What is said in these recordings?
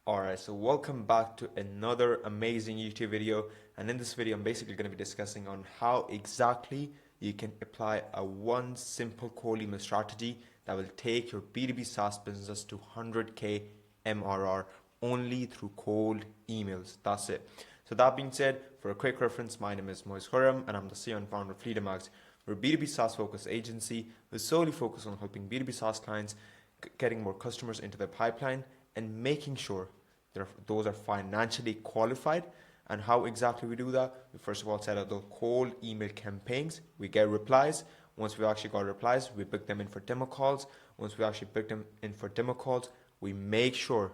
Alright, so welcome back to another amazing YouTube video, and in this video I'm basically going to be discussing on how exactly you can apply one simple cold email strategy that will take your B2B SaaS business to 100k MRR only through cold emails. That's it. So that being said, for a quick reference, my name is Moise Khurram and I'm the CEO and founder of Leadamax. We're a B2B SaaS focused agency who solely focus on helping B2B SaaS clients getting more customers into their pipeline and making sure those are financially qualified. And how exactly we do that? We first of all set up those cold email campaigns. We get replies. Once we actually got replies, we book them in for demo calls. Once we actually book them in for demo calls, we make sure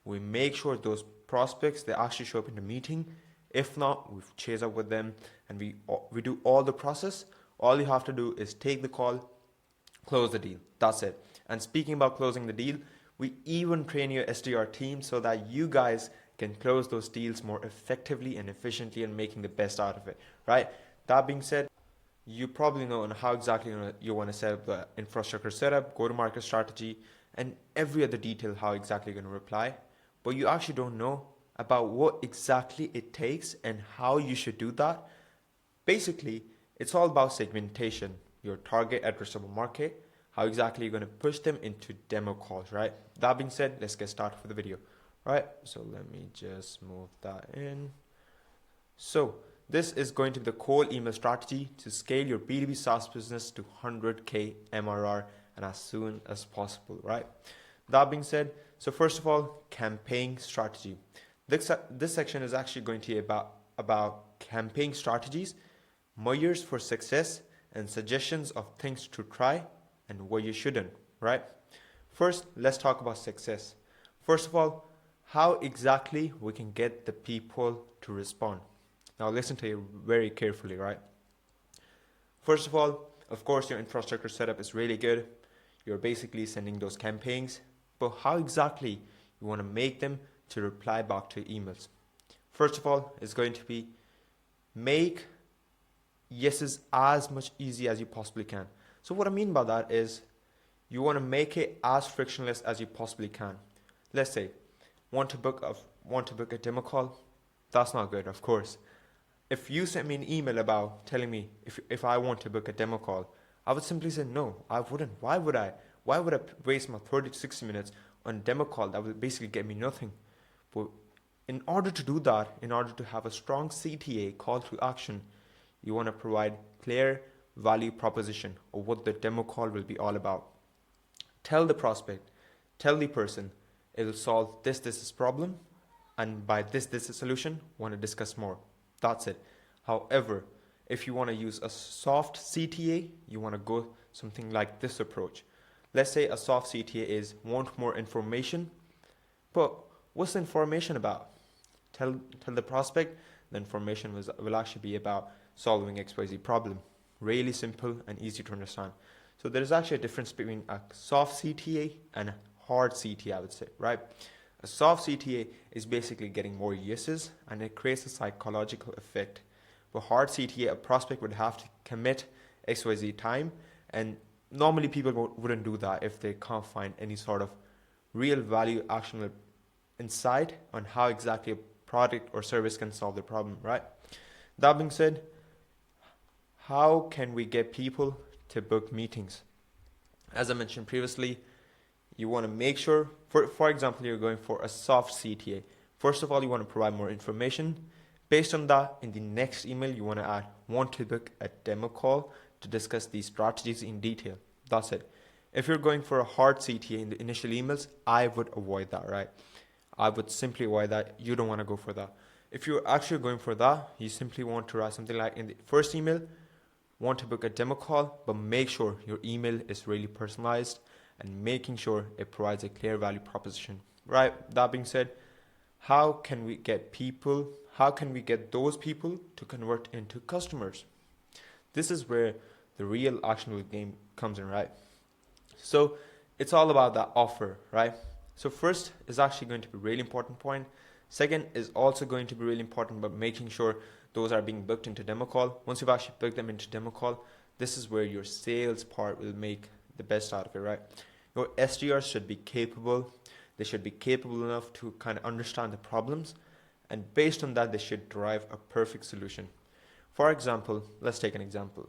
those prospects, they actually show up in the meeting. If not, we chase up with them and we do all the process. All you have to do is take the call, close the deal. That's it. And speaking about closing the deal, we even train your SDR team so that you guys can close those deals more effectively and efficiently and making the best out of it, right? That being said, you probably know on how exactly you want to set up the infrastructure setup, go-to-market strategy, and every other detail how exactly you're going to reply. But you actually don't know about what exactly it takes and how you should do that. Basically, it's all about segmentation, your target addressable market, how exactly you're going to push them into demo calls, right? That being said, let's get started with the video, right? So let me just move that in. So this is going to be the cold email strategy to scale your B2B SaaS business to 100k MRR and as soon as possible, right? That being said, so first of all, campaign strategy. This section is actually going to be about campaign strategies, measures for success, and suggestions of things to try and what you shouldn't, right? First, let's talk about success. First of all, how exactly we can get the people to respond. Now listen to you very carefully, right? First of all, of course, your infrastructure setup is really good. You're basically sending those campaigns, but how exactly you want to make them to reply back to emails? First of all, it's going to be make yeses as much easy as you possibly can. So what I mean by that is you want to make it as frictionless as you possibly can. Let's say want to book a demo call. That's not good, of course. If you sent me an email about telling me if I want to book a demo call, I would simply say no, I wouldn't. Why would I waste my 30 to 60 minutes on a demo call that will basically get me nothing? But in order to do that, in order to have a strong CTA, call to action, you want to provide clear value proposition of what the demo call will be all about. Tell the prospect, tell the person, it will solve this problem, and by this solution, want to discuss more. That's it. However, if you want to use a soft CTA, you want to go something like this approach. Let's say a soft CTA is want more information, but what's the information about? Tell the prospect the information will actually be about solving XYZ problem. Really simple and easy to understand. So there is actually a difference between a soft CTA and a hard CTA, I would say, right? A soft CTA is basically getting more yeses and it creates a psychological effect. But hard CTA, a prospect would have to commit XYZ time, and normally people wouldn't do that if they can't find any sort of real value actionable insight on how exactly a product or service can solve the problem, right? That being said, how can we get people to book meetings? As I mentioned previously, you want to make sure, for example, you're going for a soft CTA. First of all, you want to provide more information. Based on that, in the next email, you want to add, want to book a demo call to discuss these strategies in detail. That's it. If you're going for a hard CTA in the initial emails, I would avoid that, right? I would simply avoid that. You don't want to go for that. If you're actually going for that, you simply want to write something like in the first email, want to book a demo call, but make sure your email is really personalized and making sure it provides a clear value proposition, right? That being said, how can we get those people to convert into customers? This is where the real actionable game comes in, right? So it's all about that offer, right? So first is actually going to be a really important point. Second is also going to be really important, but making sure those are being booked into demo call. Once you've actually booked them into demo call, this is where your sales part will make the best out of it, right? Your SDRs should be capable. They should be capable enough to kind of understand the problems, and based on that, they should derive a perfect solution. For example, let's take an example.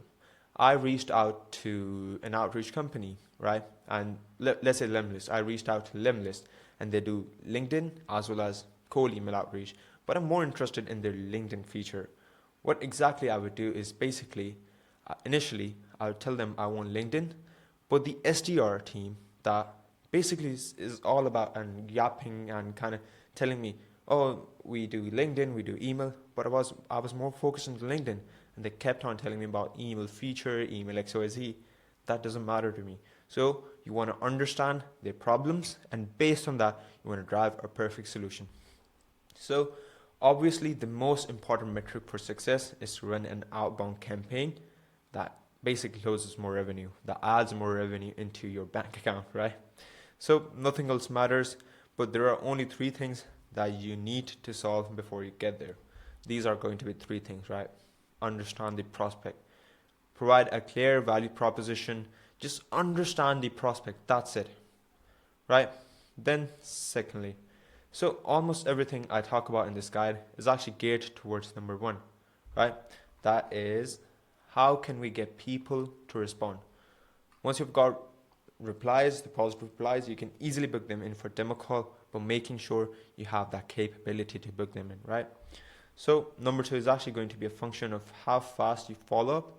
I reached out to an outreach company, right? And let's say Lemlist. I reached out to Lemlist, and they do LinkedIn as well as cold email outreach. But I'm more interested in their LinkedIn feature. What exactly I would do is basically, initially, I would tell them I want LinkedIn, but the SDR team that basically is all about and yapping and kind of telling me, oh, we do LinkedIn, we do email, but I was more focused on LinkedIn, and they kept on telling me about email feature, email XYZ. That doesn't matter to me. So you want to understand their problems, and based on that, you want to drive a perfect solution. So obviously, the most important metric for success is to run an outbound campaign that basically closes more revenue, that adds more revenue into your bank account, right? So nothing else matters, but there are only 3 things that you need to solve before you get there. These are going to be 3 things, right? Understand the prospect. Provide a clear value proposition. Just understand the prospect. That's it, right? Then secondly, so almost everything I talk about in this guide is actually geared towards number 1, right? That is, how can we get people to respond? Once you've got replies, the positive replies, you can easily book them in for demo call, but making sure you have that capability to book them in, right? So number 2 is actually going to be a function of how fast you follow up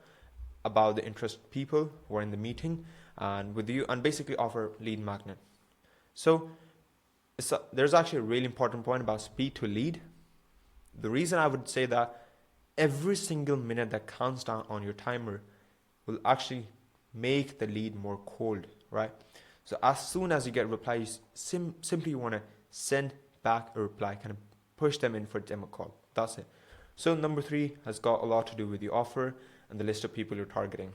about the interested people who are in the meeting and with you, and basically offer lead magnet. So there's actually a really important point about speed to lead. The reason I would say that every single minute that counts down on your timer will actually make the lead more cold, right? So as soon as you get a reply, you simply want to send back a reply, kind of push them in for demo call. That's it. So number 3 has got a lot to do with the offer and the list of people you're targeting.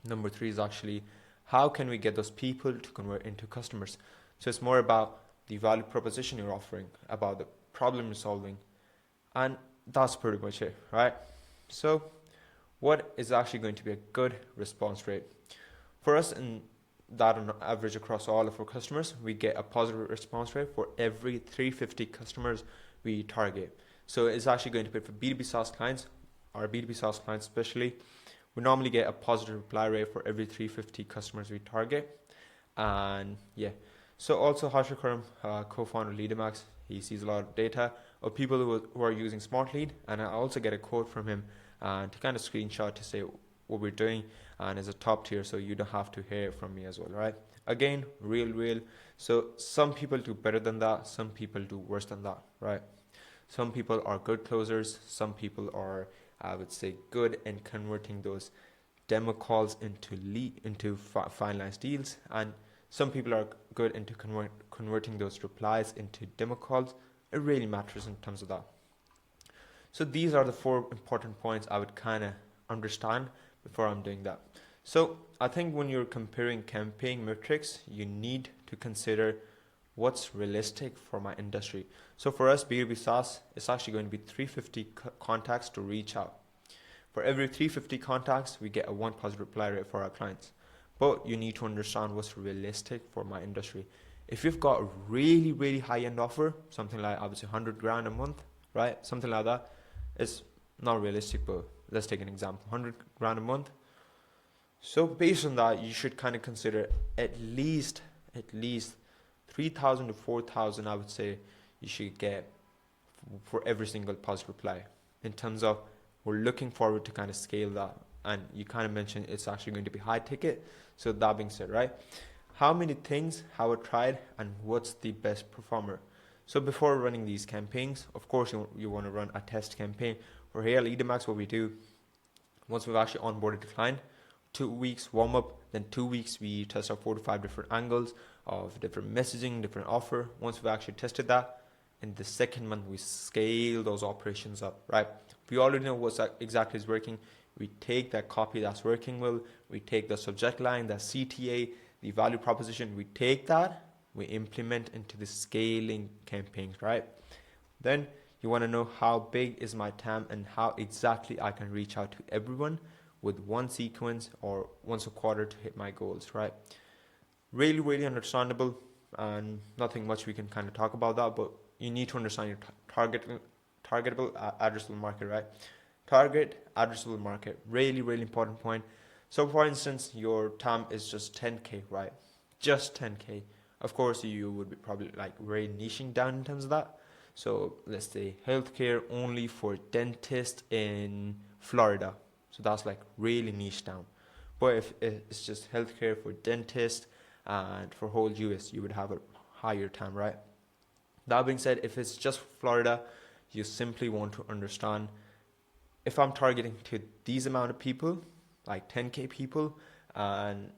Number 3 is actually, how can we get those people to convert into customers? So it's more about the value proposition you're offering, about the problem you're solving, and that's pretty much it, right? So what is actually going to be a good response rate? For us, in that on average across all of our customers, we get a positive response rate for every 350 customers we target. So it's actually going to be for B2B SaaS clients, our B2B SaaS clients especially, we normally get a positive reply rate for every 350 customers we target. And yeah, so also Harshit Karam, co-founder of Leadamax, he sees a lot of data of people who are using Smart Lead, and I also get a quote from him to kind of screenshot to say what we're doing, and is a top tier, so you don't have to hear it from me as well, right? Again, real. So some people do better than that, some people do worse than that, right? Some people are good closers, some people are, I would say, good in converting those demo calls into finalized deals, and some people are good into converting those replies into demo calls. It really matters in terms of that. So these are the 4 important points I would kind of understand before I'm doing that. So I think when you're comparing campaign metrics, you need to consider what's realistic for my industry. So for us, B2B SaaS, it's actually going to be 350 contacts to reach out. For every 350 contacts, we get a 1 positive reply rate for our clients. But you need to understand what's realistic for my industry. If you've got a really high-end offer, something like obviously 100 grand a month, right? Something like that, it's not realistic, but let's take an example, 100 grand a month. So based on that, you should kind of consider at least 3,000 to 4,000, I would say, you should get for every single positive reply. In terms of, we're looking forward to kind of scale that. And you kind of mentioned it's actually going to be high ticket. So that being said, right? How many things have I tried and what's the best performer? So before running these campaigns, of course, you want to run a test campaign. For here at Leadamax, what we do, once we've actually onboarded the client, 2 weeks warm up, then 2 weeks we test out 4 to 5 different angles of different messaging, different offer. Once we've actually tested that, in the second month, we scale those operations up, right? We already know what exactly is working. We take that copy that's working well, we take the subject line, that CTA, the value proposition, we take that, we implement into the scaling campaigns, right? Then you want to know how big is my TAM and how exactly I can reach out to everyone with 1 sequence or once a quarter to hit my goals, right? Really understandable. and nothing much we can kind of talk about that, but you need to understand your targetable addressable market, right? Target addressable market, really important point. So for instance, your TAM is just 10k, right? Just 10k. Of course, you would be probably like very niching down in terms of that. So let's say healthcare only for dentists in Florida. So that's like really niche down. But if it's just healthcare for dentists and for whole US, you would have a higher TAM, right? That being said, if it's just Florida, you simply want to understand, if I'm targeting to these amount of people, like 10k people, and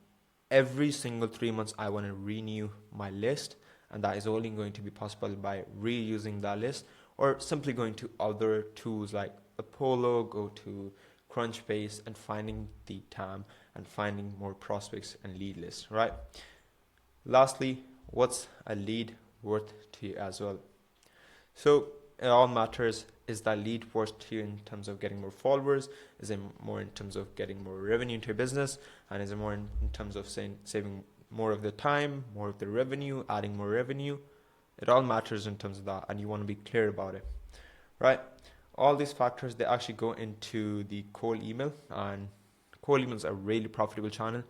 every single 3 months I want to renew my list, and that is only going to be possible by reusing that list, or simply going to other tools like Apollo, go to Crunchbase and finding the TAM and finding more prospects and lead lists, right? Lastly, what's a lead worth to you as well? So it all matters, is that lead worth to you in terms of getting more followers? Is it more in terms of getting more revenue into your business? And is it more in terms of saving more of the time, more of the revenue, adding more revenue? It all matters in terms of that, and you want to be clear about it, right? All these factors, they actually go into the cold email, and cold emails are a really profitable channel,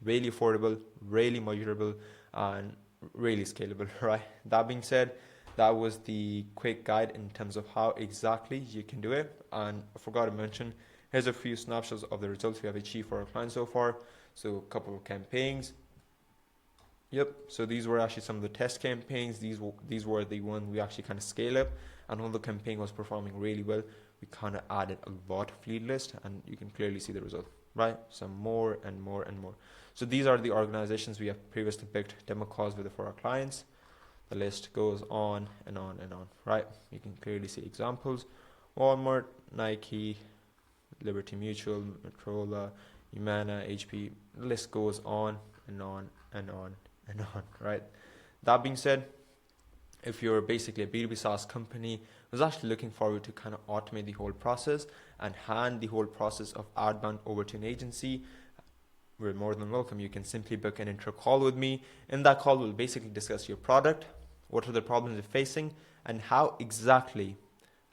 really affordable, really measurable, and really scalable, right? That being said, that was the quick guide in terms of how exactly you can do it. And I forgot to mention, here's a few snapshots of the results we have achieved for our clients so far. So a couple of campaigns. Yep, so these were actually some of the test campaigns. These were the ones we actually kind of scale up, and when the campaign was performing really well, we kind of added a lot of lead list, and you can clearly see the result, right? Some more and more and more. So these are the organizations we have previously booked demo calls with for our clients. The list goes on and on and on, right? You can clearly see examples: Walmart, Nike, Liberty Mutual, Motorola, Humana, HP. The list goes on and on and on and on, right? That being said, if you're basically a B2B SaaS company who's actually looking forward to kind of automate the whole process and hand the whole process of outbound over to an agency, we're more than welcome. You can simply book an intro call with me. In that call, we'll basically discuss your product, what are the problems you're facing, and how exactly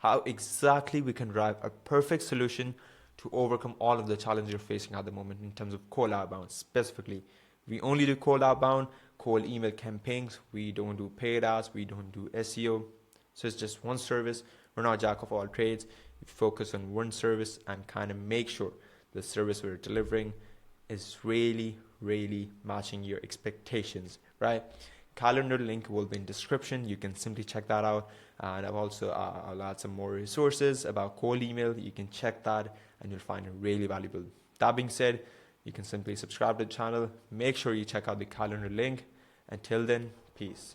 we can drive a perfect solution to overcome all of the challenges you're facing at the moment in terms of cold outbound specifically. We only do cold outbound, cold email campaigns. We don't do paid ads. We don't do SEO. So it's just one service. We're not jack of all trades. We focus on one service and kind of make sure the service we're delivering is really matching your expectations, right? Calendar link will be in description. You can simply check that out. And I'll add some more resources about cold email. You can check that and you'll find it really valuable. That being said, you can simply subscribe to the channel. Make sure you check out the calendar link. Until then, peace.